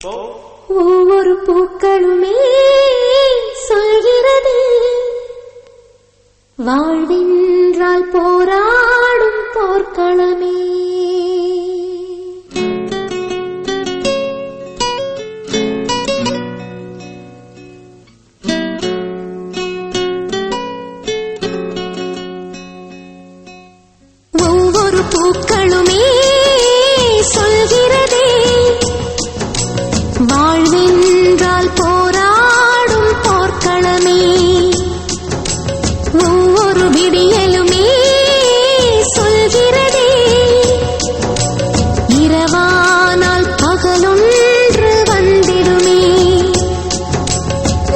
ஒவ்வொரு பூக்களுமே சொல்கிறது வாழ்வென்றால் போராடும் போர்க்களமே. ஒவ்வொரு பூக்களுமே சொல்கிறதே வாழ்வென்றால் போராடும் போர்க்களமே. ஒவ்வொரு விடியலுமே சொல்கிறதே இரவானால் பகலொன்று வந்திடுமே.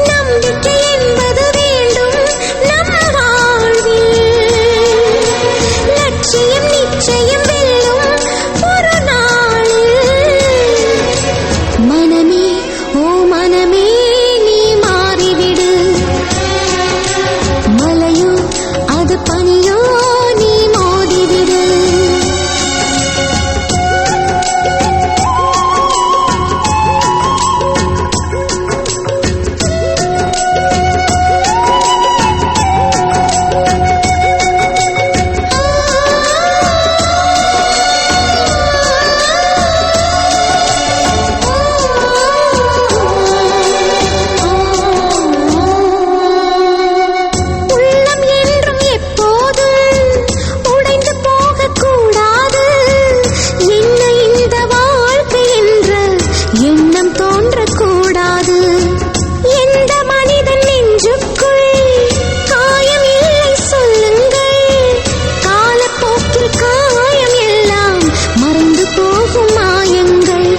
நம்பிக்கை என்பது வேண்டும் நம் வாழ்வில், லட்சியம் நிச்சயம் வெல்லும் ஒரு நாளில். மனமே ஓ மனமே நீ மாறிவிடு, மலையோ அது பனியோ நீ மோதிவிடு. உள்ளம் என்றும் எப்போதும் உடைந்து போகக்கூடாது. என்ன இந்த வாழ்க்கை என்ற எண்ணம் தோன்றக்கூடாது. எந்த மனிதன் நெஞ்சுக்குள் காயம் இல்லை சொல்லுங்கள். காலப்போக்கில் காயம் எல்லாம் மறந்து போகும் மாயங்கள்.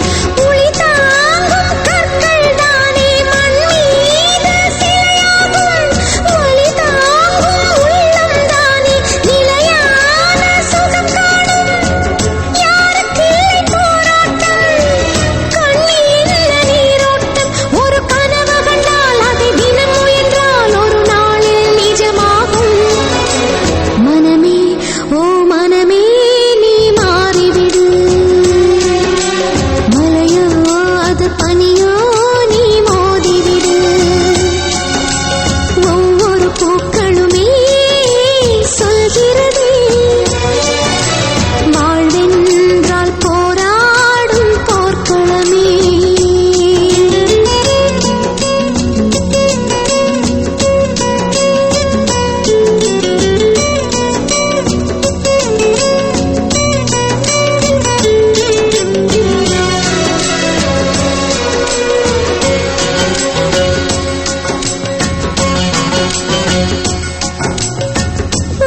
ஒளி தாங்கும் கற்கள் தானே மண் மீது சிலையாகும். ஒளி தாங்கும் உள்ளம் தானே நிலையான சுகம் காணும். யாருக்கில்லை போராட்டம், கண்ணில் இல்ல நீரோட்டம். ஒரு கனவு கண்டால் அதை தினம் முயன்றால் ஒரு நாளில் நிஜமாகும். மனமே ஓ மனமே நீ மாறிவிடு, மலையோ அது பனியோ நீ மோதிவிடு. ஒவ்வொரு பூக்களுமே சொல்கிறதே வாழ்வென்றால் போராடும் போர்க்களமே.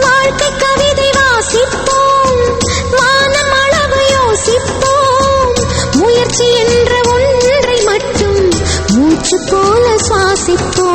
வாழ்க்கை கவிதை வாசிப்போம், வானம் அளவு யோசிப்போம். முயற்சி என்ற ஒன்றை மட்டும் மூச்சு போல சுவாசிப்போம்.